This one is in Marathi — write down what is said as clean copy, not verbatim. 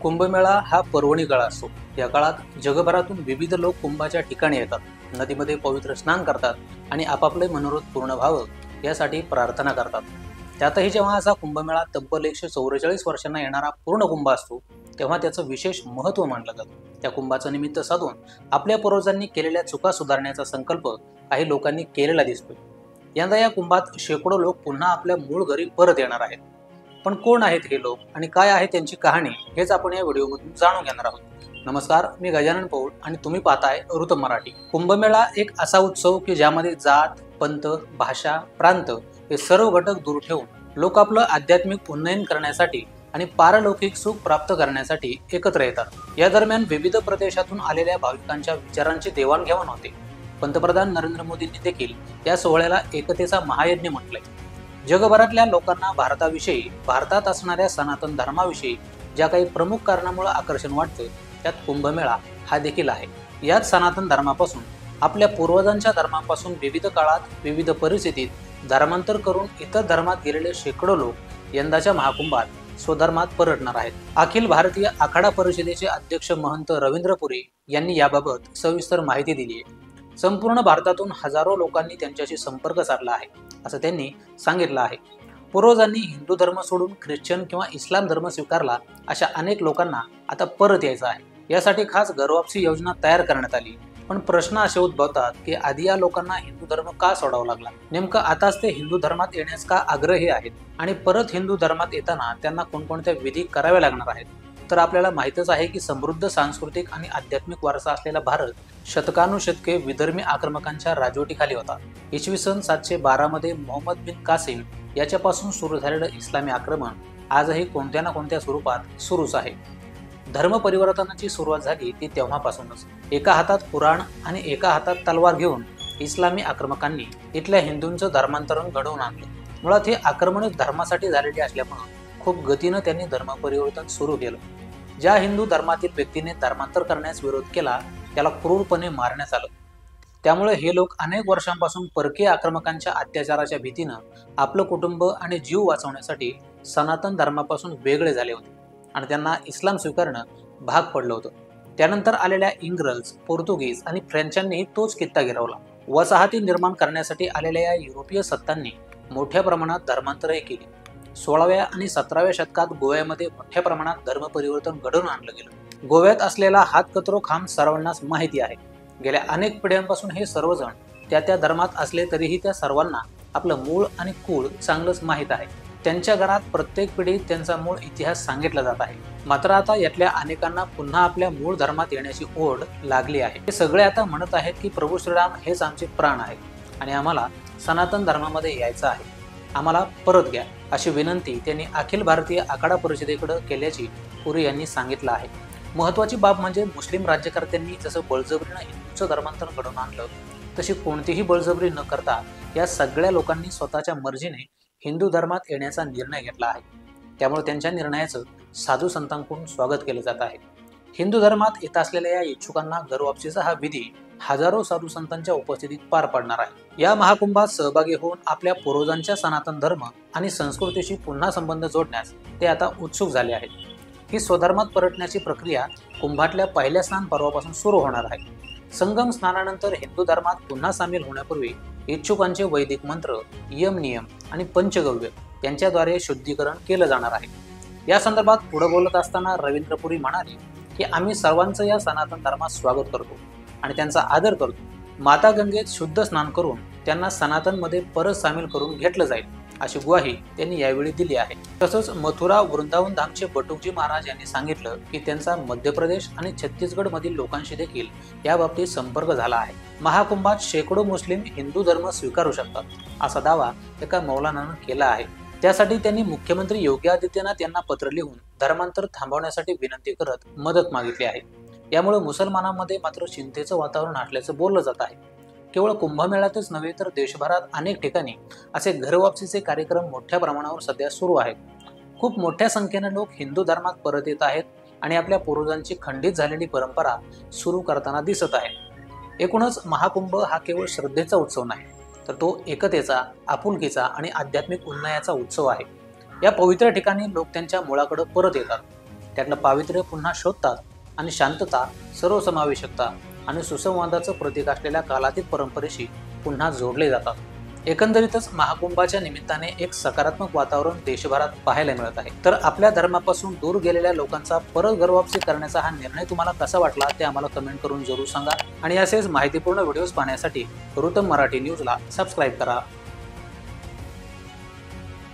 कुंभमेळा हा पर्वणी काळ असतो। या काळात जगभरातून विविध लोक कुंभाच्या ठिकाणी येतात, नदीमध्ये पवित्र स्नान करतात आणि आपापले मनोरथ पूर्ण व्हावं यासाठी प्रार्थना करतात। त्यातही जेव्हा असा कुंभमेळा तब्बल 144 वर्षांना येणारा पूर्ण कुंभ असतो, तेव्हा त्याचं विशेष महत्त्व मानलं जातं। त्या कुंभाचं निमित्त साधून आपल्या पूर्वजांनी केलेल्या चुका सुधारण्याचा संकल्प काही लोकांनी केलेला दिसतोय। यंदा या कुंभात शेकडो लोक पुन्हा आपल्या मूळ घरी परत येणार आहेत। पण कोण आहेत हे लोक आणि काय आहे त्यांची कहाणी, हेच आपण या व्हिडिओमधून जाणून घेणार आहोत। नमस्कार, मी गजानन पौळ आणि तुम्ही पाहताय ऋतम मराठी। कुंभमेळा एक असा उत्सव की ज्यामध्ये जात, पंथ, भाषा, प्रांत हे सर्व घटक दूर ठेवून लोक आपलं आध्यात्मिक उन्नयन करण्यासाठी आणि पारलौकिक सुख प्राप्त करण्यासाठी एकत्र येतात। या दरम्यान विविध प्रदेशातून आलेल्या भाविकांच्या विचारांची देवाणघेवाण होते। पंतप्रधान नरेंद्र मोदींनी देखील या सोहळ्याला एकतेचा महायज्ञ म्हटलंय। जगभरातल्या लोकांना भारताविषयी, भारतात असणाऱ्या सनातन धर्माविषयी ज्या काही प्रमुख कारणामुळे आकर्षण वाटतं, त्यात कुंभमेळा हा देखील आहे। याच सनातन धर्मापासून, आपल्या पूर्वजांच्या धर्मापासून विविध काळात, विविध परिस्थितीत धर्मांतर करून इतर धर्मात गेलेले शेकडो लोक यंदाच्या महाकुंभात स्वधर्मात परतणार आहेत। अखिल भारतीय आखाडा परिषदेचे अध्यक्ष महंत रवींद्र पुरी यांनी याबाबत सविस्तर माहिती दिली आहे। संपूर्ण भारतातून हजारो लोकांनी त्यांच्याशी संपर्क साधला आहे, असं त्यांनी सांगितलं आहे। पूर्वजांनी हिंदू धर्म सोडून ख्रिश्चन किंवा इस्लाम धर्म स्वीकारला अशा अनेक लोकांना आता परत यायचं आहे। यासाठी खास घरवापसी योजना तयार करण्यात आली। पण प्रश्न असे उद्भवतात की आधी या लोकांना हिंदू धर्म का सोडावा लागला, नेमकं आताच ते हिंदू धर्मात येण्यास का आग्रही आहेत आणि परत हिंदू धर्मात येताना त्यांना कोणकोणत्या विधी कराव्या लागणार आहेत। तर आपल्याला माहितच आहे की समृद्ध सांस्कृतिक आणि आध्यात्मिक वारसा असलेला भारत शतकानुशतके विधर्मी आक्रमकांच्या राजवटीखाली होता। इसवी सन 712 मध्ये मोहम्मद बिन कासिम याच्यापासून सुरू झालेलं इस्लामी आक्रमण आजही कोणत्या ना कोणत्या स्वरूपात सुरूच आहे। धर्म परिवर्तनाची सुरुवात झाली ती तेव्हापासूनच। एका हातात कुराण आणि एका हातात तलवार घेऊन इस्लामी आक्रमकांनी इथल्या हिंदूंचं धर्मांतरण घडवून आणलं। मुळात हे आक्रमण धर्मासाठी झालेले असल्यामुळे खूप गतीनं त्यांनी धर्म परिवर्तन सुरू केलं। ज्या हिंदू धर्मातील व्यक्तीने धर्मांतर करण्यास विरोध केला त्याला क्रूरपणे मारण्यात आलं। त्यामुळे हे लोक अनेक वर्षांपासून परकीय आक्रमकांच्या अत्याचाराच्या भीतीनं आपलं कुटुंब आणि जीव वाचवण्यासाठी सनातन धर्मापासून वेगळे झाले होते आणि त्यांना इस्लाम स्वीकारणं भाग पडलं होतं। त्यानंतर आलेल्या इंग्रज, पोर्तुगीज आणि फ्रेंचांनी तोच कित्ता गिरवला। वसाहती निर्माण करण्यासाठी आलेल्या या युरोपीय सत्तांनी मोठ्या प्रमाणात धर्मांतरही केली। 16व्या आणि 17व्या शतकात गोव्यामध्ये मोठ्या प्रमाणात धर्म परिवर्तन घडवून आणलं गेलं। गोव्यात असलेला हातकतरो खांब सर्वांनाच माहिती आहे। गेल्या अनेक पिढ्यांपासून हे सर्वजण त्या धर्मात असले तरीही त्या सर्वांना आपलं मूळ आणि कुळ चांगलंच माहीत आहे। त्यांच्या घरात प्रत्येक पिढीत त्यांचा मूळ इतिहास सांगितला जात आहे। मात्र आता यातल्या अनेकांना पुन्हा आपल्या मूळ धर्मात येण्याची ओढ लागली आहे। हे सगळे आता म्हणत आहेत की प्रभू श्रीराम हेच आमचे प्राण आहेत आणि आम्हाला सनातन धर्मामध्ये यायचं आहे, आम्हाला परत घ्या, अशी विनंती त्यांनी अखिल भारतीय आखाडा परिषदेकडे केल्याची पुरी यांनी सांगितलं आहे। महत्त्वाची बाब म्हणजे मुस्लिम राज्यकर्त्यांनी जसं बळजबरीनं हिंदूंचं धर्मांतर घडवून आणलं, तशी कोणतीही बळजबरी न करता या सगळ्या लोकांनी स्वतःच्या मर्जीने हिंदू धर्मात येण्याचा निर्णय घेतला आहे। त्यामुळे त्यांच्या निर्णयाचं साधू संतांकडून स्वागत केलं जात आहे। हिंदू धर्मात येत असलेल्या या इच्छुकांना घरवापसीचा हा विधी हजारो साधू संतांच्या उपस्थितीत पार पडणार आहे। या महाकुंभात सहभागी होऊन आपल्या पूर्वजांच्या सनातन धर्म आणि संस्कृतीशी पुन्हा संबंध जोडण्यास ते आता उत्सुक झाले आहेत। ही स्वधर्मात परतण्याची प्रक्रिया कुंभातल्या पहिल्या स्नान पर्वापासून सुरू होणार आहे। संगम स्नानानंतर हिंदू धर्मात पुन्हा सामील होण्यापूर्वी इच्छुकांचे वैदिक मंत्र, यम नियम आणि पंचगव्य यांच्याद्वारे शुद्धीकरण केलं जाणार आहे। या संदर्भात पुढे बोलत असताना रवींद्र पुरी म्हणाले की आम्ही सर्वांचं या सनातन धर्मात स्वागत करतो आणि त्यांचा आदर करतो। माता गंगेत शुद्ध स्नान करून त्यांना सनातनमध्ये परत सामील करून घेतलं जाईल, अशी ग्वाही त्यांनी यावेळी दिली आहे। तसंच मथुरा वृंदावन धामचे बटुकजी महाराज यांनी सांगितलं की त्यांचा मध्य प्रदेश आणि छत्तीसगड मधील लोकांशी देखील या बाबतीत संपर्क झाला आहे। महाकुंभात शेकडो मुस्लिम हिंदू धर्म स्वीकारू शकतात, असा दावा एका मौलानानं केला आहे। त्यासाठी त्यांनी मुख्यमंत्री योगी आदित्यनाथ यांना पत्र लिहून धर्मांतर थांबवण्यासाठी विनंती करत मदत मागितली आहे। यामुळे मुसलमानांमध्ये मात्र चिंतेचं वातावरण असल्याचं बोललं जात आहे। केवळ कुंभमेळ्यातच नव्हे तर देशभरात अनेक ठिकाणी असे घरवापसीचे कार्यक्रम मोठ्या प्रमाणावर सध्या सुरू आहेत। खूप मोठ्या संख्येने लोक हिंदू धर्मात परत येत आहेत आणि आपल्या पूर्वजांची खंडित झालेली परंपरा सुरू करताना दिसत आहे। एकूणच महाकुंभ हा केवळ श्रद्धेचा उत्सव नाही, तर तो एकतेचा, आपुलकीचा आणि आध्यात्मिक उन्नयाचा उत्सव आहे। या पवित्र ठिकाणी लोक त्यांच्या मुळाकडे परत येतात। त्यातलं पावित्र्य पुन्हा शोधतात आणि शांतता, सर्वसमावेशकता आणि सुसंवादाचं प्रतीक असलेल्या कालातीत परंपरेशी पुन्हा जोडले जातात. एकंदरीतच महाकुंभाच्या निमित्ताने एक सकारात्मक वातावरण देशभरात पाहायला मिळत आहे. तर आपल्या धर्मापासून दूर गेलेल्या लोकांचा परत घरवापसी करण्याचा हा निर्णय तुम्हाला कसा वाटला ते आम्हाला कमेंट करून जरूर सांगा. आणि असेच माहितीपूर्ण व्हिडिओज पाहण्यासाठी ऋतम मराठी न्यूजला सबस्क्राईब करा.